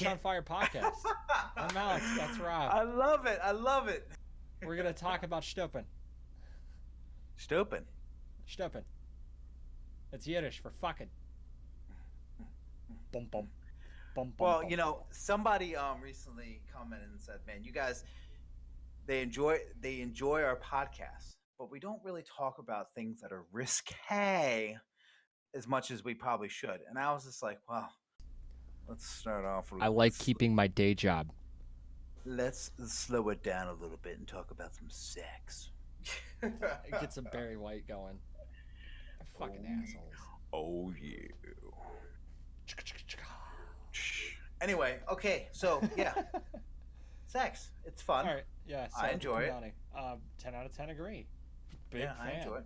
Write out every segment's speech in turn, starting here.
On Fire podcast. I'm Alex. That's Rob. I love it. I love it. We're gonna talk about Stoppen. Stopen. Stoppen. It's Yiddish for fucking. Bum bum. Bum bum. Well, bum. somebody recently commented and said, "Man, you guys, they enjoy our podcast, but we don't really talk about things that are risque as much as we probably should." And I was just like, "Well, let's start off. I like keeping my day job. Let's slow it down a little bit and talk about some sex." Get some Barry White going. Fucking assholes. Oh yeah. Anyway, okay, so yeah, sex. It's fun. All right. Yeah. I enjoy it. 10 out of 10 agree. Big Yeah, fan. I enjoy it.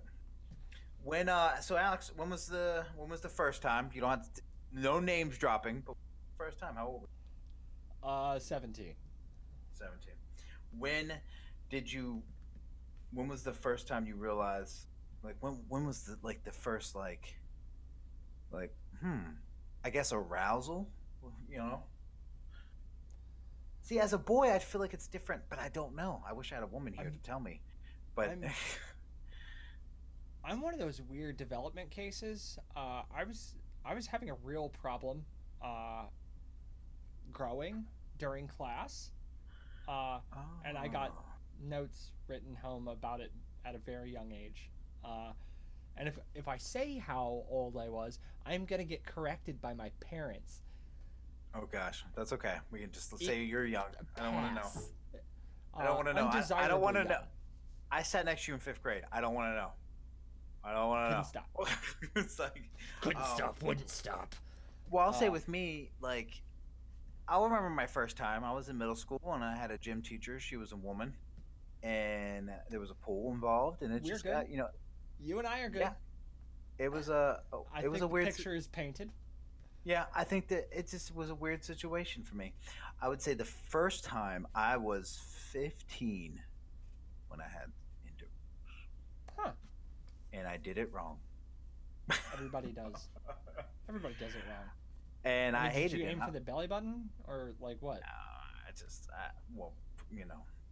When so Alex, when was the first time? You don't have to, no names dropping, but first time. How old were you? 17. 17. When did you? When was the first time you realized? Like when was the first I guess arousal? You know. See, as a boy, I feel like it's different, but I don't know. I wish I had a woman here to tell me. But I'm one of those weird development cases. I was having a real problem growing during class, and I got notes written home about it at a very young age. And if I say how old I was, I'm gonna get corrected by my parents. Oh gosh, that's okay. We can just say you're young. I don't want to know. Pass. I don't want to know. I don't Undesirably want to young. know. I sat next to you in 5th grade. I don't want to know. I don't want to know. Couldn't stop. It's like Couldn't stop. Wouldn't stop. Well, I'll say with me, like, I remember my first time. I was in middle school and I had a gym teacher. She was a woman, and there was a pool involved, and it We're just good. got You and I are good. Yeah. It was a I it think was a the weird. picture is painted. Yeah, I think that it just was a weird situation for me. I would say the first time I was 15 when I had intercourse, Huh. and I did it wrong. Everybody does. Everybody does it wrong. And I mean, hated did you it. aim for the belly button or like what? Well,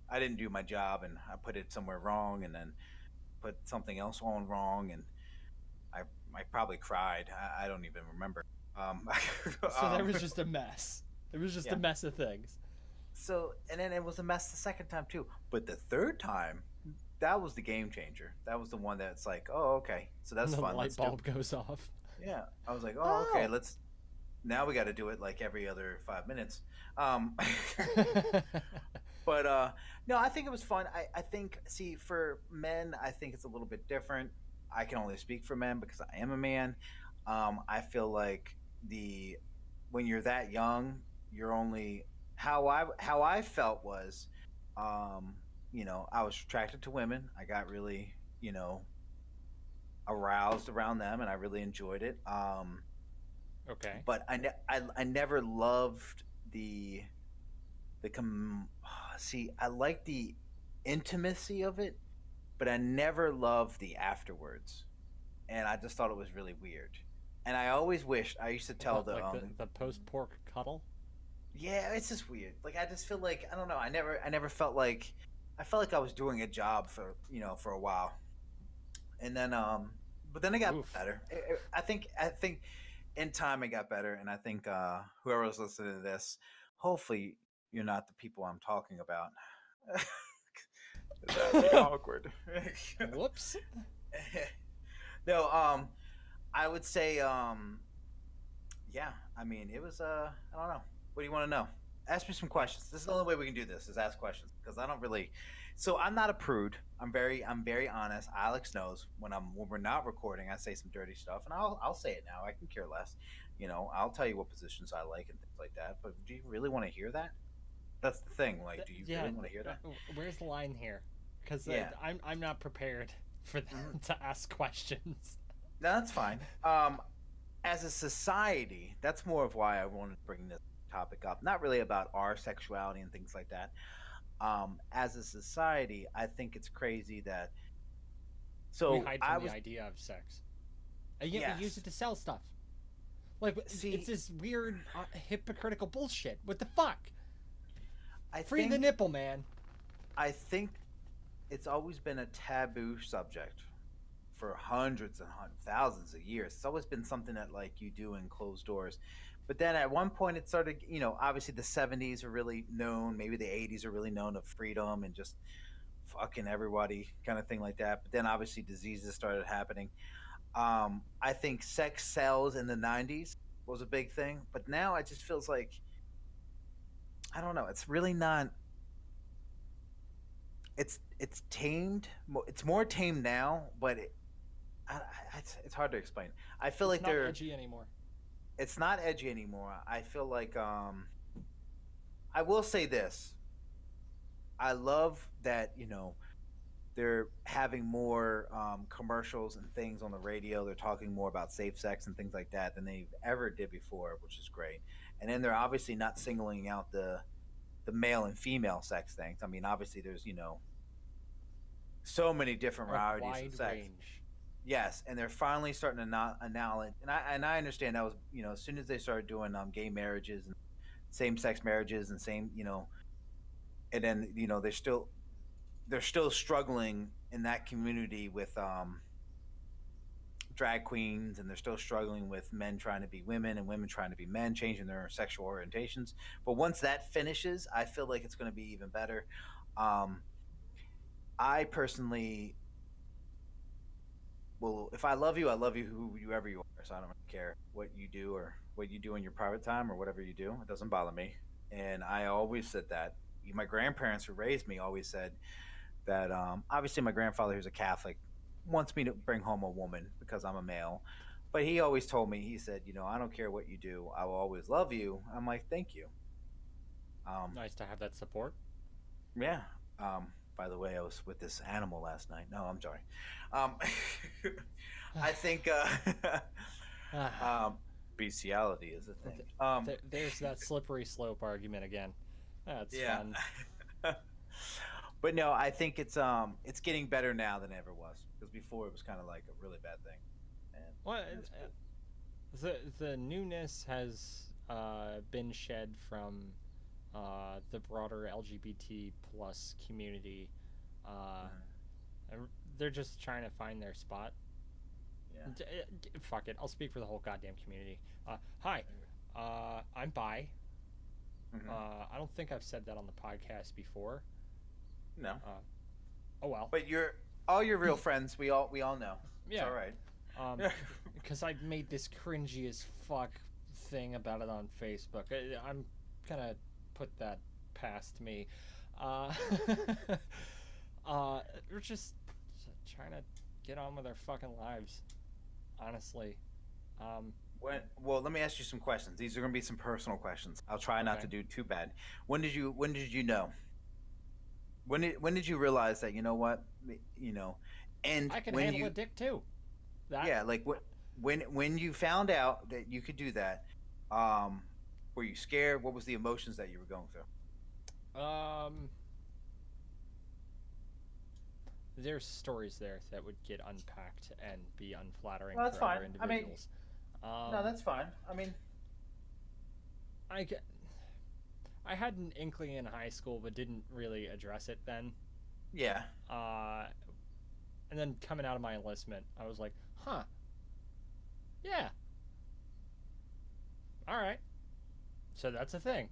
I didn't do my job, and I put it somewhere wrong, and then put something else on wrong, and I probably cried. I don't even remember. So there was just a mess. It was just a mess of things. So, and then it was a mess the second time too. But the third time, that was the game changer. That was the one that's like, oh, okay, so that's The fun. light bulb goes off. Yeah, I was like, oh, okay, Oh. Now we got to do it like every other 5 minutes. But no, I think it was fun. I think, see, for men, I think it's a little bit different. I can only speak for men because I am a man. I feel like when you're that young, you're only how I felt was, I was attracted to women. I got really, aroused around them, and I really enjoyed it. Okay. But I never loved see, I like the intimacy of it, but I never loved the afterwards, and I just thought it was really weird. And I always wished I used to tell What, like the post pork cuddle. yeah, it's just weird. Like I just feel like I don't know. I never felt like I felt like I was doing a job for a while, and then but then it got Oof. better. I think in time it got better, and I think whoever was listening to this, hopefully you're not the people I'm talking about. That'd be awkward. Whoops. No, I would say, yeah. I mean, it was. I don't know. What do you want to know? Ask me some questions. This is the only way we can do this is ask questions because I don't really. So I'm not a prude. I'm very honest. Alex knows when we're not recording, I say some dirty stuff, and I'll say it now. I can care less. I'll tell you what positions I like and things like that. But do you really want to hear that? That's the thing. Like, do you really want to hear that? Where's the line here? Because Yeah. I'm not prepared for them to ask questions. No, that's fine. As a society, that's more of why I wanted to bring this topic up. Not really about our sexuality and things like that. As a society, I think it's crazy that. We So hide I from was the idea of sex. And yet we use yes. it to sell stuff. Like, See, it's this weird, hypocritical bullshit. What the fuck? I Free think the nipple, man. I think it's always been a taboo subject for hundreds and thousands of years. It's always been something that like you do in closed doors. But then at one point it started, obviously the 70s are really known, maybe the 80s are really known of freedom and just fucking everybody kind of thing like that. But then obviously diseases started happening. I think sex sells in the 90s was a big thing, but now it just feels like I don't know, it's really not it's tamed. It's more tamed now, but it's hard to explain. I feel It's like not edgy anymore. it's not edgy anymore. I feel like I will say this. I love that they're having more commercials and things on the radio. They're talking more about safe sex and things like that than they ever did before, which is great. And then they're obviously not singling out the male and female sex things. I mean, obviously there's so many different A varieties wide of sex. range. Yes, and they're finally starting to not acknowledge, and I understand that was as soon as they started doing gay marriages and same sex marriages and same and then they're still struggling in that community with drag queens, and they're still struggling with men trying to be women and women trying to be men, changing their sexual orientations. But once that finishes, I feel like it's going to be even better. Um, I personally well, if I love you, I love you whoever you are. So I don't really care what you do or what you do in your private time or whatever you do. It doesn't bother me. And I always said that. My grandparents who raised me always said that. Obviously, my grandfather, who's a Catholic, wants me to bring home a woman because I'm a male. But he always told me, he said, I don't care what you do. I will always love you. I'm like, thank you. Nice to have that support. Yeah. By the way, I was with this animal last night. No, I'm sorry. Um, I think bestiality is a thing. There's that slippery slope argument again. That's Yeah. fun. But no, I think it's getting better now than it ever was because before it was kind of like a really bad thing. And Well, it's cool. the newness has been shed from the broader LGBT plus community. Uh, Mhm. and they're just trying to find their spot. Yeah. Fuck it, I'll speak for the whole goddamn community. Hi, I'm bi. Mhm. I don't think I've said that on the podcast before. No, Oh well. but all your real friends. We all know. It's Yeah. all right. Because I made this cringy as fuck thing about it on Facebook. I'm gonna put that past me. Uh, we're just trying to get on with our fucking lives, honestly. Well, let me ask you some questions. These are going to be some personal questions. I'll try not Okay. to do too bad. When did you know? When did you realize that what and I can when handle you a dick too. That yeah like when you found out that you could do that, um, were you scared? What was the emotions that you were going through? there's stories there that would get unpacked and be unflattering Well, that's for other fine. I mean, individuals. no, that's fine. I mean, I get, I had an inkling in high school, but didn't really address it then. yeah, Uh, and then coming out of my enlistment, I was like, huh, yeah, all right. So that's a thing,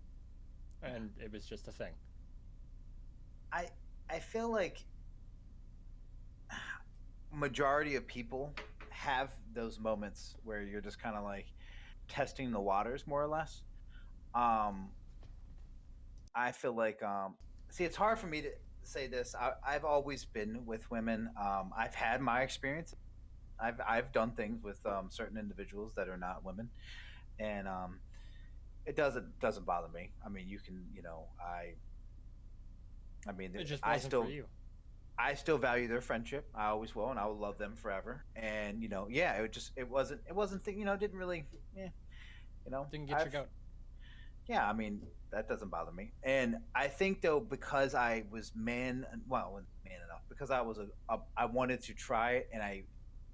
and it was just a thing. I I feel like majority of people have those moments where you're just kind of like testing the waters more or less. Um, I feel like see, it's hard for me to say this. I've always been with women. I've had my experience. I've done things with certain individuals that are not women, and it doesn't bother me. I mean, you can I mean, It just I wasn't for still you. I still value their friendship. I always will, and I will love them forever. And yeah, it wasn't didn't really, yeah, Didn't get your I've goat. yeah, I mean that doesn't bother me. And I think though because I was man enough because I wanted to try it and I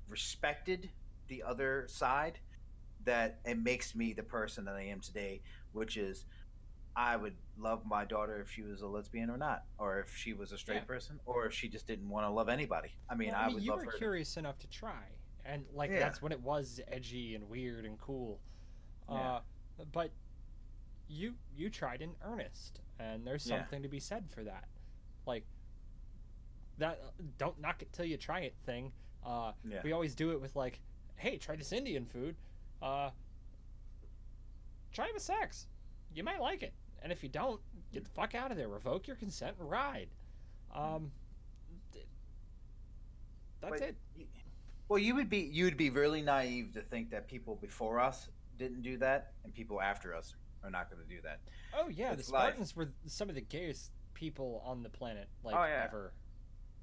respected the other side. that it makes me the person that I am today, which is I would love my daughter if she was a lesbian or not, or if she was a Yeah. straight person, or if she just didn't want to love anybody. I mean, Well, I I mean, would you love were her to. curious enough to try, and like Yeah, that's when it was edgy and weird and cool. yeah, Uh, but you tried in earnest, and there's yeah, something to be said for that. Like that, don't knock it till you try it thing. yeah. We always do it with like, hey, try this Indian food. Uh, try it with sex. You might like it, and if you don't, get the fuck out of there. Revoke your consent and ride. Um, that's But it. well, you would be really naive to think that people before us didn't do that, and people after us are not going to do that. Oh yeah, the It's life. Spartans were some of the gayest people on the planet, like Oh yeah, ever.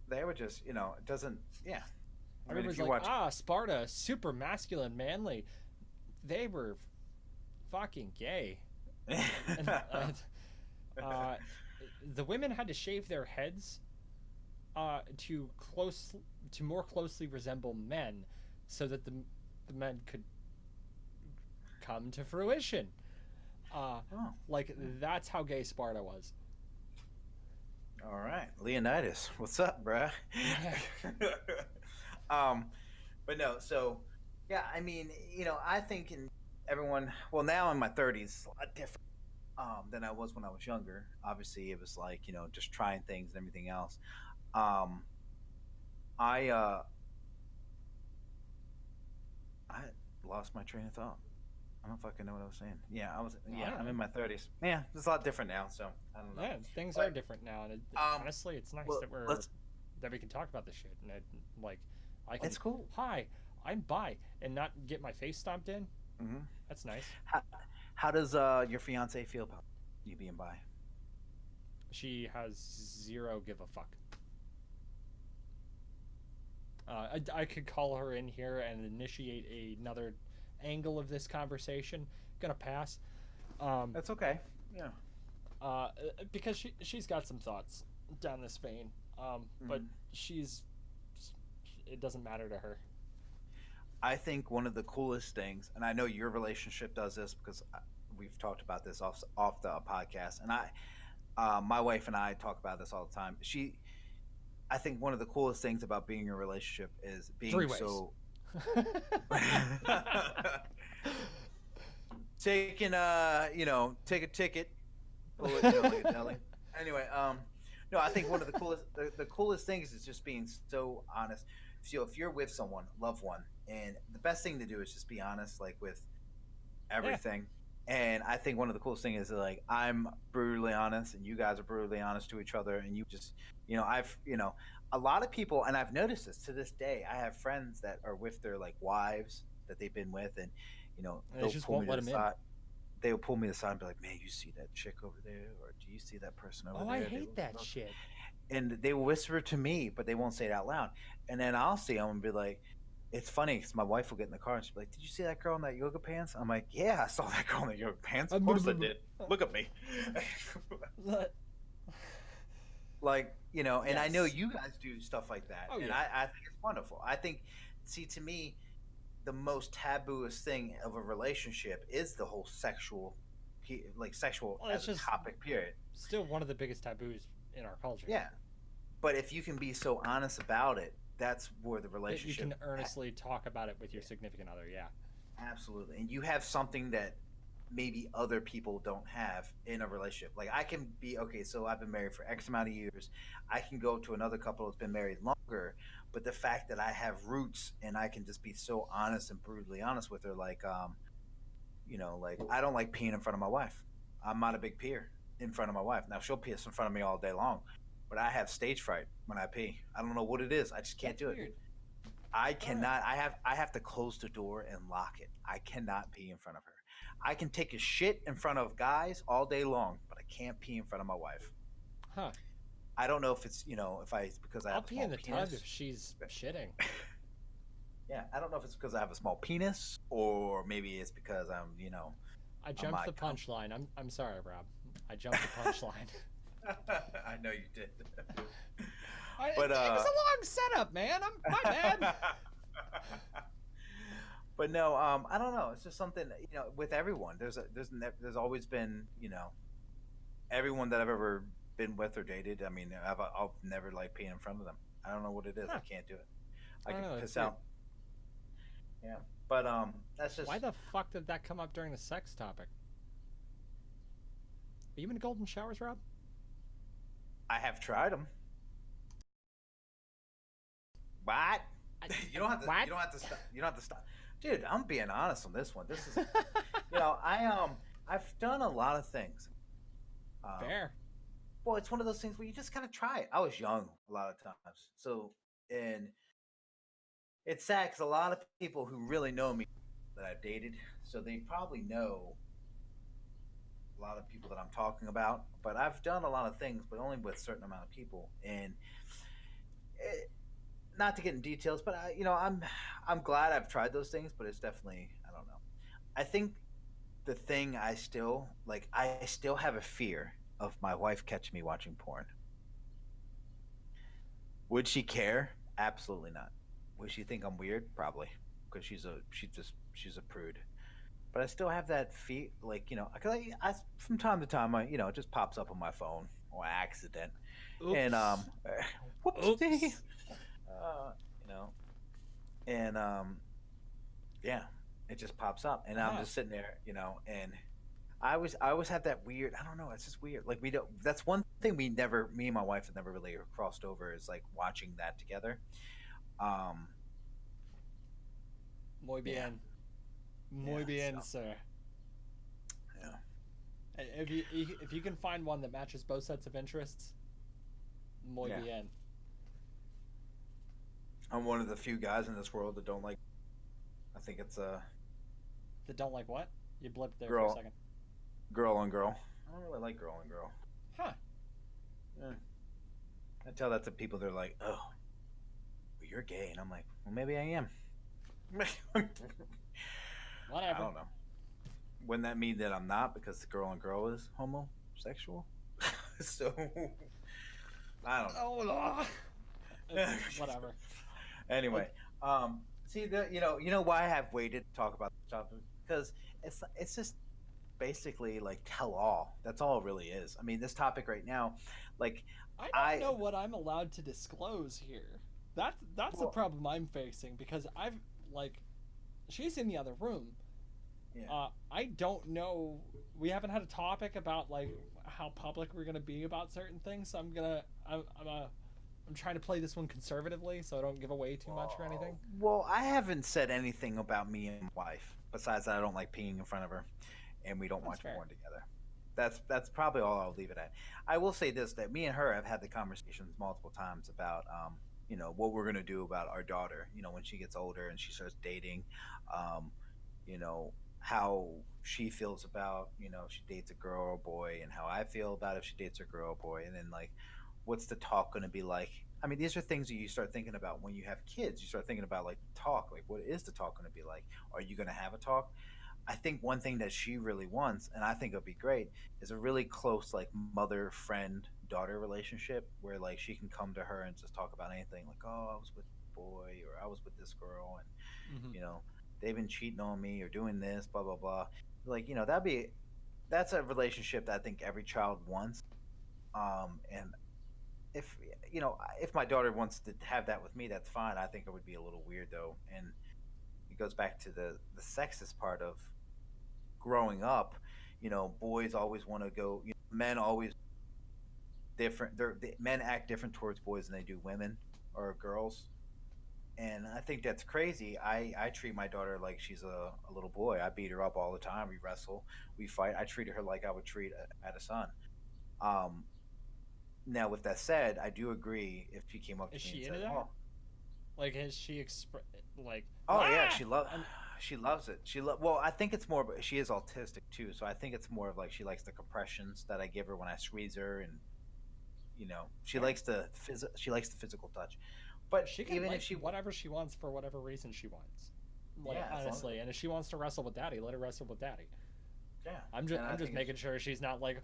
they were just it doesn't. Yeah, I mean, if Everybody's you like, watch, Sparta, super masculine, manly. They were fucking gay. And, uh, the women had to shave their heads to more closely resemble men, so that the men could come to fruition. Uh, oh, like that's how gay Sparta was. all right, Leonidas, what's up, bruh? Yeah. um, but no, so yeah, I mean, I think in everyone, well, now in my 30s, a lot different than I was when I was younger. Obviously, it was like just trying things and everything else. Um, I I lost my train of thought. I don't fucking know what I was saying. Yeah, I Yeah, don't I'm know. in my 30s. Yeah, it's a lot different now, so I don't know. Yeah, things are But different now, and um, honestly, it's nice well, let's. that we can talk about this shit, and like I can, It's cool. hi, I'm bi, and not get my face stomped in. Hmm. That's nice. How does your fiance feel about you being bi? She has zero give a fuck. I could call her in here and initiate another angle of this conversation. Gonna pass. Um, That's okay. Yeah. uh, because she's got some thoughts down this vein. But Hmm. she's it doesn't matter to her. I think one of the coolest things, and I know your relationship does this because we've talked about this off the podcast, and my wife and I talk about this all the time. I think one of the coolest things about being in a relationship is Three being ways. so taking take a ticket, pull it, like a deli. Anyway, no, I think one of the coolest things is just being so honest. So if you're with someone, loved one, and the best thing to do is just be honest, like with Yeah. everything. And I think one of the coolest things is like I'm brutally honest, and you guys are brutally honest to each other, and you just, I've, a lot of people, and I've noticed this to this day. I have friends that are with their like wives that they've been with, and And they they'll just pull won't me let to the him in. side. They will pull me aside and be like, "Man, you see that chick over there, or do you see that person over Oh, there?" I They hate that shit. and they will whisper to me, but they won't say it out loud. And then I'll see them and be like, it's funny because my wife will get in the car and she'll be like, "Did you see that girl in that yoga pants?" I'm like, "Yeah, I saw that girl in the yoga pants. Of course I did. Look at me." Like, and I know Yes. you guys do stuff like that. Oh And yeah. I think it's wonderful. I think, see, to me, the most tabooest thing of a relationship is the whole like sexual Well, as it's a just topic, period. still one of the biggest taboos in our culture. Yeah. But if you can be so honest about it, that's where the That you relationship can earnestly talk about it with your significant other. Yeah. absolutely. And you have something that maybe other people don't have in a relationship. Like I can be okay, so I've been married for X amount of years. I can go to another couple that's been married longer, but the fact that I have roots and I can just be so honest and brutally honest with her, like like I don't like peeing in front of my wife. I'm not a big peer in front of my wife. Now she'll piss in front of me all day long, but I have stage fright when I pee. I don't know what it is. I just can't That's do it. weird. I All right. cannot. I have to close the door and lock it. I cannot pee in front of her. I can take a shit in front of guys all day long, but I can't pee in front of my wife. Huh. I don't know if it's if it's because I I'll have a pee small in the tub penis. if she's shitting. Yeah, I don't know if it's because I have a small penis or maybe it's because I I'm jumped the like, punchline. I'm sorry, Rob. I jumped the punchline. I know you did. It But was a long setup, man. My bad. But no, I don't know. It's just something, with everyone. There's always been, everyone that I've ever been with or dated. I mean, I'll never like peeing in front of them. I don't know what it is. Huh. I can't do it. I I don't could know. It's piss weird. out. Yeah, but that's just. Why the fuck did that come up during the sex topic? Are you in golden showers, Rob? I have tried them. What? You don't have to. What? You don't have to stop. You don't have to stop, dude. I'm being honest on this one. This is, I've done a lot of things. Fair. Well, it's one of those things where you just gotta try it. I was young a lot of times, so and it's sad because a lot of people who really know me that I've dated, so they probably know a lot of people that I'm talking about. But I've done a lot of things, but only with a certain amount of people, and it, not to get in details, but I'm glad I've tried those things, but it's definitely, I don't know. I think the thing I still have a fear of my wife catching me watching porn. Would she care? Absolutely not. Would she think I'm weird? Probably, because she's a prude. But I still have that fear, like, cause from time to time, it just pops up on my phone or accident, and Oops. whoopsie, Oops. uh, you know, and yeah, it just pops up, and I'm Huh. just sitting there, and I always have that weird. I don't know. It's just weird. Like we don't. That's one thing me and my wife have never really crossed over is like watching that together. Um, Muy yeah, bien. Muy yeah. bien, So sir. yeah, If you can find one that matches both sets of interests, muy yeah. bien. I'm one of the few guys in this world that don't like. I think it's a That don't like what? You blipped there for a girl, second. girl on girl. I don't really like girl on girl. Huh. Yeah. I tell that to people. They're like, "Oh, well, you're gay," and I'm like, "Well, maybe I am." I Whatever. don't know. Wouldn't that mean that I'm not because girl on girl is homosexual? So I don't Oh, know. whatever. Anyway, see why I have waited to talk about this topic because it's just basically like tell all. That's all it really is. I mean, this topic right now, like I don't I know what I'm allowed to disclose here. That's the well, problem I'm facing because I've like she's in the other room. yeah. I don't know. We haven't had a topic about like how public we're gonna be about certain things. So I'm trying to play this one conservatively so I don't give away too much or anything. Well, I haven't said anything about me and my wife besides that I don't like peeing in front of her, and we don't That's watch fair. porn together. That's probably all I'll leave it at. I will say this: that me and her have had the conversations multiple times about what we're gonna do about our daughter. When she gets older and she starts dating, um, you know how she feels about if she dates a girl or a boy, and how I feel about if she dates a girl or boy, and then like what's the talk going to be like. I mean, these are things that you start thinking about when you have kids. You start thinking about like talk, like what is the talk going to be like? Are you going to have a talk? I think one thing that she really wants, and I think it would be great, is a really close like mother friend daughter relationship where like she can come to her and just talk about anything, like, oh, I was with this boy or I was with this girl, and Hmm. you know they've been cheating on me or doing this, blah blah blah. Like that's a relationship that I think every child wants. And if if my daughter wants to have that with me, that's fine. I think it would be a little weird though, and it goes back to the sexist part of growing up. Boys always want to go. Men always different. Men act different towards boys than they do women or girls, and I think that's crazy. I treat my daughter like she's a little boy. I beat her up all the time. We wrestle, we fight. I treat her like I would treat a son. Um, Now, with that said, I do agree if she came up Is to me and she into said, that? "Oh, Like, has she like oh yeah, ah? I'm, she loves it. Well, I think it's more. She is autistic too, so I think it's more of like she likes the compressions that I give her when I squeeze her, and she fair. likes she likes the physical touch. But She can even if like she, whatever she wants for whatever reason she wants. Like yeah, as long as honestly, and if she wants to wrestle with daddy, let her wrestle with daddy. yeah, I'm just and I I'm just think it's making sure she's not like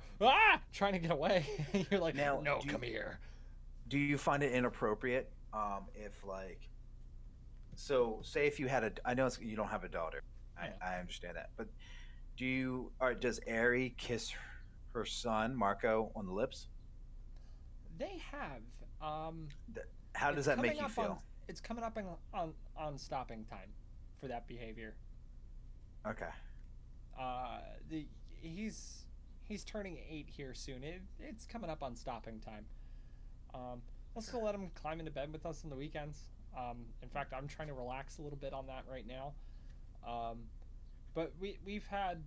trying to get away. You're like, now. no, come here. Do you find it inappropriate if like So say if you had a, I know you don't have a daughter. Yeah, I understand that, but does Ari kiss her son Marco on the lips? they have. Um, How does it's that make coming you up on. feel? It's coming up on stopping time for that behavior. Okay. Uh, the he's turning 8 here soon. It's coming up on stopping time. I'll still let him climb into bed with us on the weekends. In fact, I'm trying to relax a little bit on that right now. Um, but we've had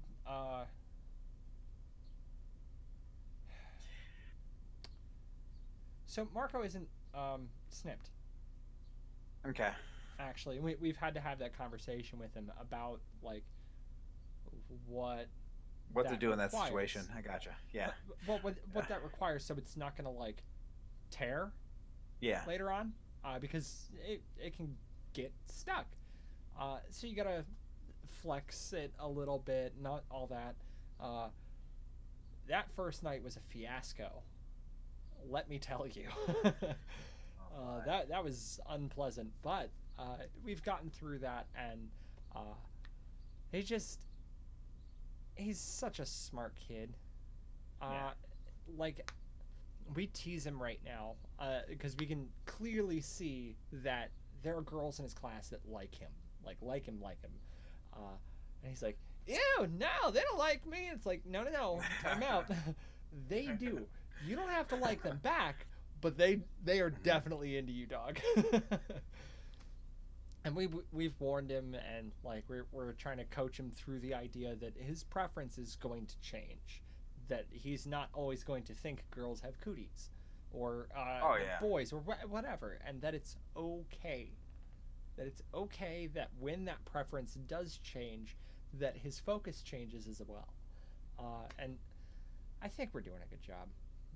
so Marco isn't snipped Okay. actually. We've had to have that conversation with him about like what What to that do in that situation? requires. I gotcha. Yeah. What that requires, so it's not gonna like tear Yeah. later on, because it can get stuck. So you gotta flex it a little bit, not all that. Uh, that first night was a fiasco. Let me tell you. Oh my. That was unpleasant, but we've gotten through that, and uh, he just he's such a smart kid. Yeah. Uh, like we tease him right now because we can clearly see that there are girls in his class that like him. Uh, and he's like, "Ew, no, they don't like me." It's like, no, no, no, time out. They do. You don't have to like them back, but they are definitely into you, dog. And we've warned him, and like we're trying to coach him through the idea that his preference is going to change, that he's not always going to think girls have cooties or Oh yeah. boys or whatever, and that it's okay, that when that preference does change, that his focus changes as well. And I think we're doing a good job,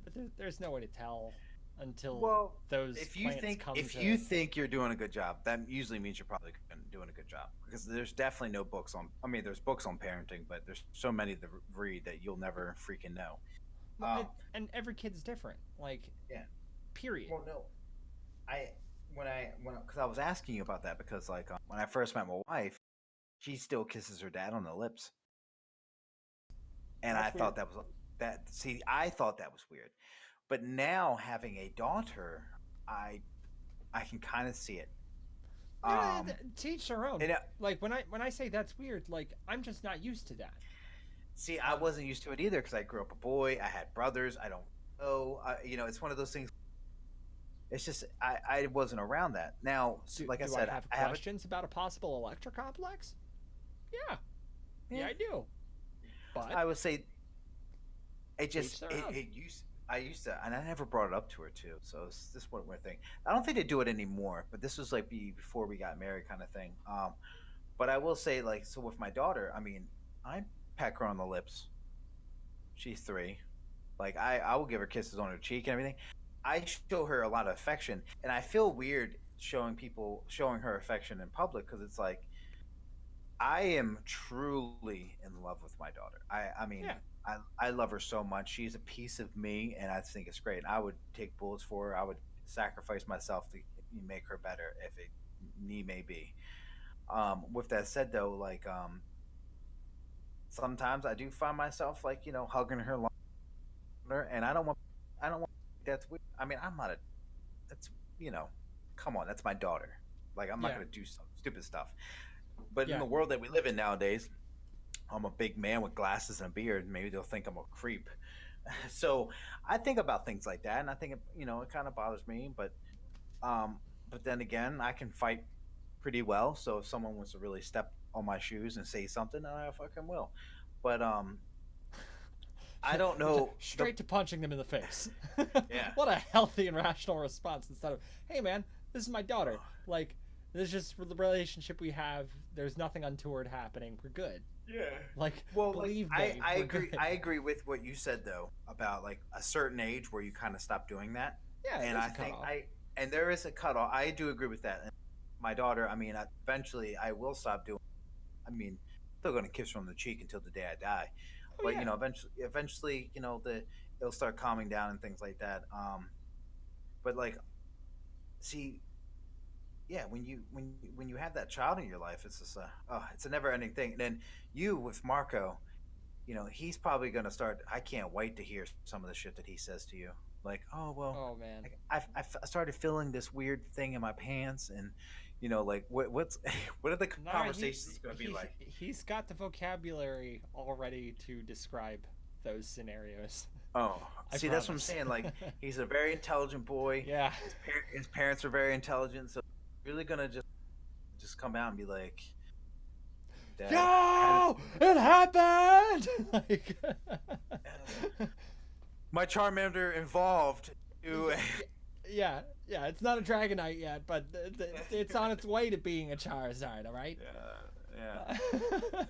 but there's no way to tell until Well, those plants come if to. you think you're doing a good job, that usually means you're probably doing a good job because there's definitely no books on. I mean, there's books on parenting, but there's so many to read that you'll never freaking know. Well, Um, and every kid's different. Like, yeah. period. Well, no, I when because I was asking you about that because like when I first met my wife, she still kisses her dad on the lips, and I That's weird. thought that was that. See, I thought that was weird, but now having a daughter, I I can kind of see it. Um, To each their own. and Like when I say that's weird, like I'm just not used to that. see, I Um, wasn't used to it either because I grew up a boy. I had brothers. I don't know. It's one of those things. It's just I wasn't around that. Now, like I do I said, have I have a questions about a possible electric complex? Yeah, yeah, yeah. I do. But I would say it to each just their own. it used I used to, and I never brought it up to her too. So it's this one weird thing. I don't think they do it anymore, but this was like before we got married, kind of thing. But I will say, like, so with my daughter, I mean, I peck her on the lips. She's 3. Like, I will give her kisses on her cheek and everything. I show her a lot of affection, and I feel weird showing her affection in public because it's like I am truly in love with my daughter. I mean, Yeah, I love her so much. She's a piece of me, and I think it's great. I would take bullets for her. I would sacrifice myself to make her better if it need may be. With that said, though, like sometimes I do find myself like hugging her longer, and I don't want that's weird. I mean, I'm not a that's you know, come on, that's my daughter. Like I'm not yeah, gonna do some stupid stuff. But in yeah. the world that we live in nowadays, I'm a big man with glasses and a beard. Maybe they'll think I'm a creep. So I think about things like that, and I think it kind of bothers me. Um, but then again, I can fight pretty well. So if someone wants to really step on my shoes and say something, then I fucking will. But I don't know the Straight to punching them in the face. yeah. What a healthy and rational response instead of, "Hey man, this is my daughter." Like this is just the relationship we have. There's nothing untoward happening. We're good. Yeah. Like Well, like believe me, I we're agree. good. I agree with what you said though about like a certain age where you kind of stop doing that, Yeah, and there's I a think cutoff. and there is a cutoff. I do agree with that. And my daughter, I mean, eventually I will stop doing. I mean, still going to kiss her on the cheek until the day I die, Oh but yeah, eventually, it'll start calming down and things like that. But like, see, yeah, when you have that child in your life, it's just it's a never ending thing. And then you with Marco, he's probably gonna start. I can't wait to hear some of the shit that he says to you. Like, oh well, Oh man. I started feeling this weird thing in my pants, and like what's what are the No, conversations gonna be like? he's got the vocabulary already to describe those scenarios. Oh, I see, that's what I'm promise. saying. Like, he's a very intelligent boy. Yeah. His parents are very intelligent, so really gonna just come out and be like, Dad, Yo, it happened. Like, my Charmander evolved to. yeah, yeah. It's not a Dragonite yet, but it's on its way to being a Charizard. All right. Yeah, yeah.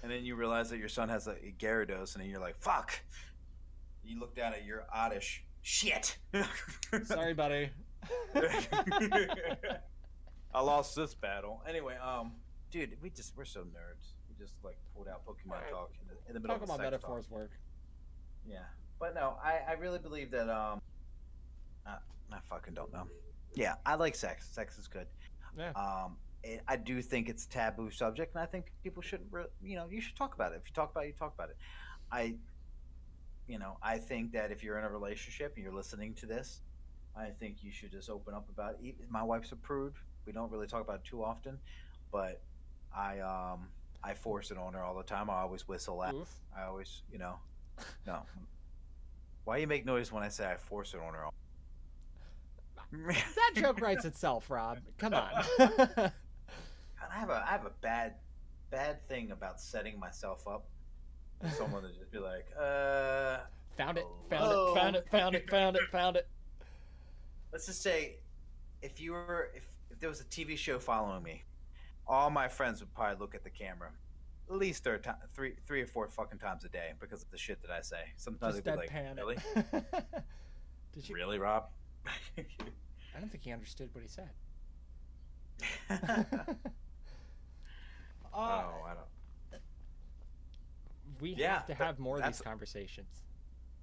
And then you realize that your son has a Gyarados, and then you're like, fuck. You look down at your Oddish. Shit. Sorry, buddy. I lost this battle. Anyway, dude, we're so nerds. We just like pulled out Pokemon talk in the middle of Pokemon sex metaphors talk. work. Yeah, but no, I really believe that I fucking don't know. Yeah, I like sex. Sex is good. Yeah. I do think it's a taboo subject, and I think people shouldn't. You should talk about it. If you talk about it, you talk about it. I I think that if you're in a relationship and you're listening to this, I think you should just open up about it. My wife's a prude. We don't really talk about it too often, but I force it on her all the time. I always whistle at. Oof. I always no. Why you make noise when I say I force it on her? That joke writes itself, Rob. Come on. I have a bad thing about setting myself up for someone to just be like, Found it. hello. Found it. Let's just say, if there was a TV show following me, all my friends would probably look at the camera at least three or four fucking times a day because of the shit that I say. Sometimes Just they'd be like, deadpan. really? Did you? Really, Rob? I don't think he understood what he said. Oh, I don't. We Yeah, have to have more of that's- these conversations.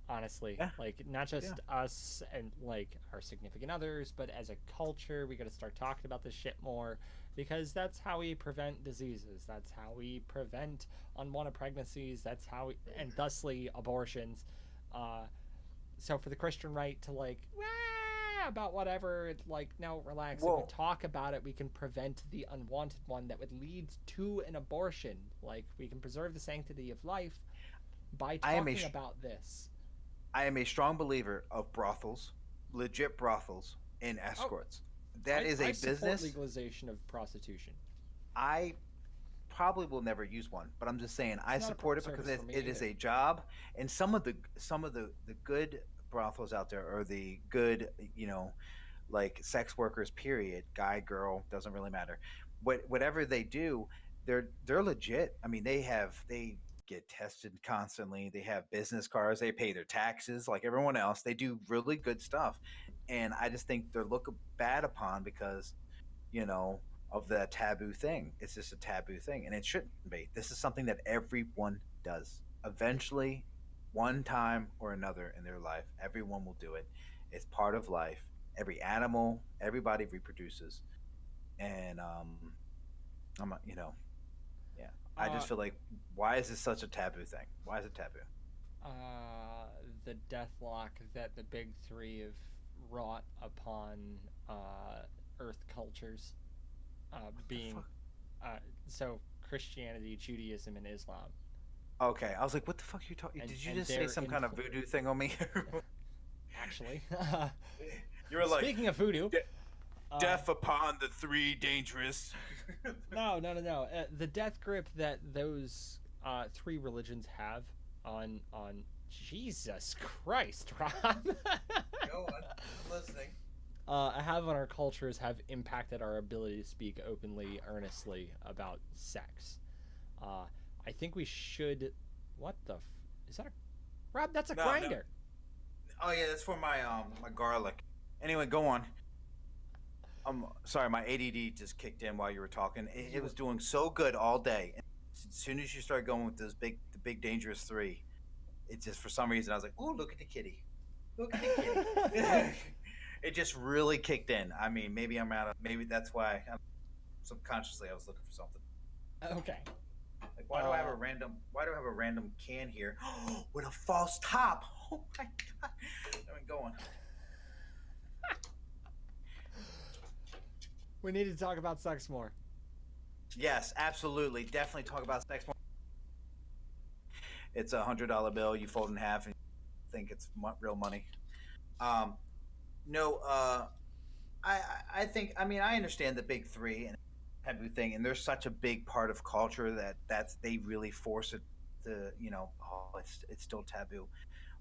Honestly, Yeah. like not just us and like our significant others, but as a culture, we got to start talking about this shit more because that's how we prevent diseases. That's how we prevent unwanted pregnancies. That's how we, and thusly abortions. So for the Christian right to like about whatever, it's like no, relax. Whoa. If we talk about it, we can prevent the unwanted one that would lead to an abortion. Like we can preserve the sanctity of life by talking about this. I am a strong believer of brothels, legit brothels, and escorts. That is a I support business. legalization of prostitution. I probably will never use one, but I'm just saying I It's not a support it because service for me it is either. a job. And some of the good brothels out there are the good, like sex workers. Period. Guy, girl, doesn't really matter. Whatever they do, they're legit. I mean, they get tested constantly. They have business cards. They pay their taxes like everyone else. They do really good stuff, and I just think they're looked bad upon because, of that taboo thing. It's just a taboo thing, and it shouldn't be. This is something that everyone does. Eventually, one time or another in their life, everyone will do it. It's part of life. Every animal, everybody reproduces, and I'm, yeah. I just feel like, why is this such a taboo thing? Why is it taboo? The deathlock that the big three have wrought upon Earth cultures, being so Christianity, Judaism, and Islam. Okay, I was like, what the fuck are you talking? And- Did you and just say they're some kind of voodoo thing on me? Actually, You were like, speaking of voodoo, death upon the three dangerous. no. The death grip that those three religions have on Jesus Christ, Rob. Go on, I'm listening. Have on our cultures have impacted our ability to speak openly, earnestly about sex. I think we should. What the? Is that a? Rob, that's a No, grinder. Oh yeah, that's for my my garlic. Anyway, go on. Sorry, my ADD just kicked in while you were talking. It was doing so good all day. And as soon as you started going with the big dangerous three, it just for some reason I was like, "Ooh, look at the kitty, look at the kitty." It just really kicked in. I mean, maybe I'm out of. Maybe that's why. Subconsciously, I was looking for something. Okay. Like, why do I have a random? Why do I have a random can here with a false top? Oh my god! I'm going. We need to talk about sex more. Yes, absolutely. Definitely talk about sex more. It's $100 bill. You fold in half and think it's real money. No, I think. I mean, I understand the big three and taboo thing, and there's such a big part of culture that's they really force it to. Oh, it's still taboo.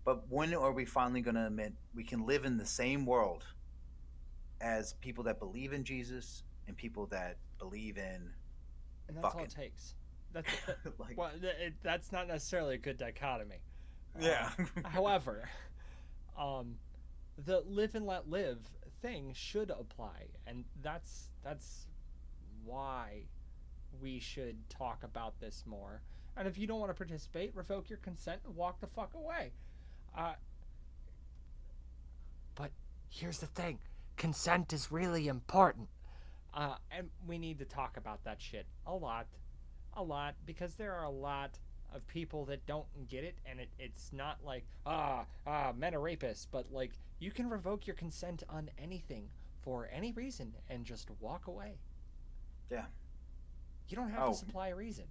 But when are we finally going to admit we can live in the same world as people that believe in Jesus and people that believe in And that's fucking? all it takes. That's Like, well, that's not necessarily a good dichotomy. yeah. However, the live and let live thing should apply, and that's why we should talk about this more. And if you don't want to participate, revoke your consent and walk the fuck away. But here's the thing: consent is really important, and we need to talk about that shit a lot, because there are a lot of people that don't get it, and it's not like men are rapists, but like you can revoke your consent on anything for any reason and just walk away. Yeah. You don't have to supply a reason.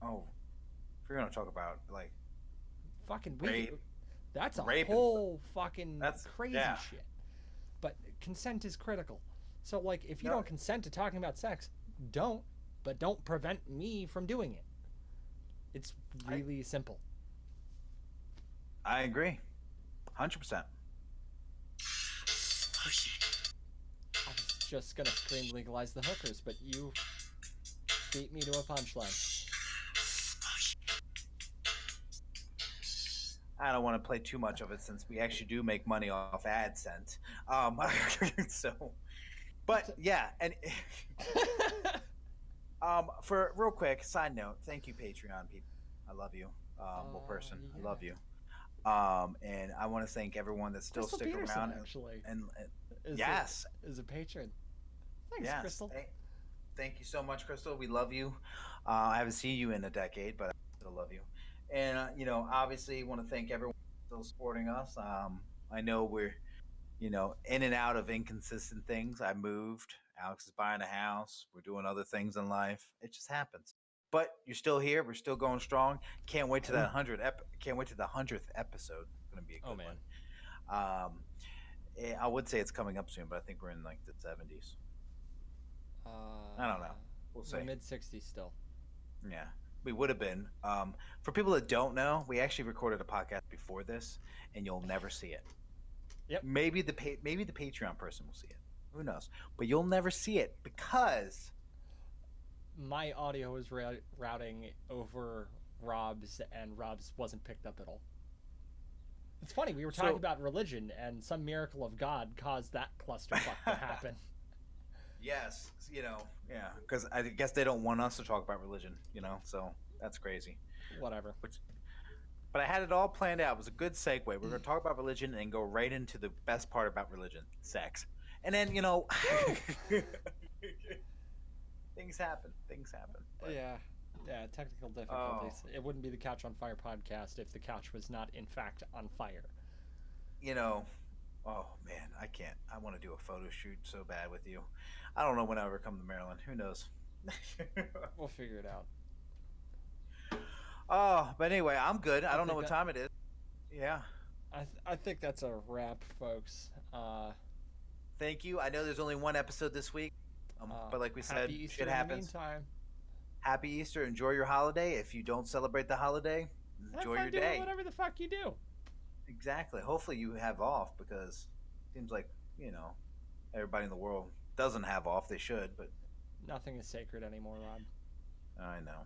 Oh, if you're gonna talk about like fucking rape, that's a rape whole fucking crazy yeah. shit. But consent is critical. So like if you don't consent to talking about sex, don't, but don't prevent me from doing it. It's really simple. I agree. 100%. I was just gonna scream legalize the hookers, but you beat me to a punchline. I don't want to play too much of it since we actually do make money off AdSense. So, but yeah, and for real quick side note, thank you Patreon people. I love you. Well, person, yeah. I love you. And I want to thank everyone that's still sticking around. Actually, and yes, is a patron. Thanks, yes. Crystal. Thank you so much, Crystal. We love you. I haven't seen you in a decade, but I still love you. And obviously, want to thank everyone still supporting us. I know we're, in and out of inconsistent things. I moved. Alex is buying a house. We're doing other things in life. It just happens. But you're still here. We're still going strong. Can't wait to that 100th. Can't wait to the 100th episode. It's gonna be a good one. I would say it's coming up soon, but I think we're in like the 70s. I don't know. We'll see. Mid 60s still. Yeah, we would have been. For people that don't know, we actually recorded a podcast before this, and you'll never see it. Yep. Maybe the Patreon person will see it. Who knows? But you'll never see it because my audio was routing over Rob's, and Rob's wasn't picked up at all. It's funny, we were talking about religion, and some miracle of God caused that clusterfuck to happen. Yes, yeah, because I guess they don't want us to talk about religion, so that's crazy. Whatever. But I had it all planned out. It was a good segue. We're going to talk about religion and go right into the best part about religion, sex. And then, things happen. But... Yeah, technical difficulties. It wouldn't be the Couch on Fire podcast if the couch was not, in fact, on fire. Oh, man, I can't. I want to do a photo shoot so bad with you. I don't know when I'll ever come to Maryland. Who knows? We'll figure it out. Oh, but anyway, I'm good. I don't know what time it is. Yeah. I think that's a wrap, folks. Thank you. I know there's only one episode this week, but like we said, shit happens. Meantime. Happy Easter. Enjoy your holiday. If you don't celebrate the holiday, enjoy your day. Whatever the fuck you do. Exactly. Hopefully you have off, because it seems like, everybody in the world doesn't have off. They should, but nothing is sacred anymore, Rob. I know.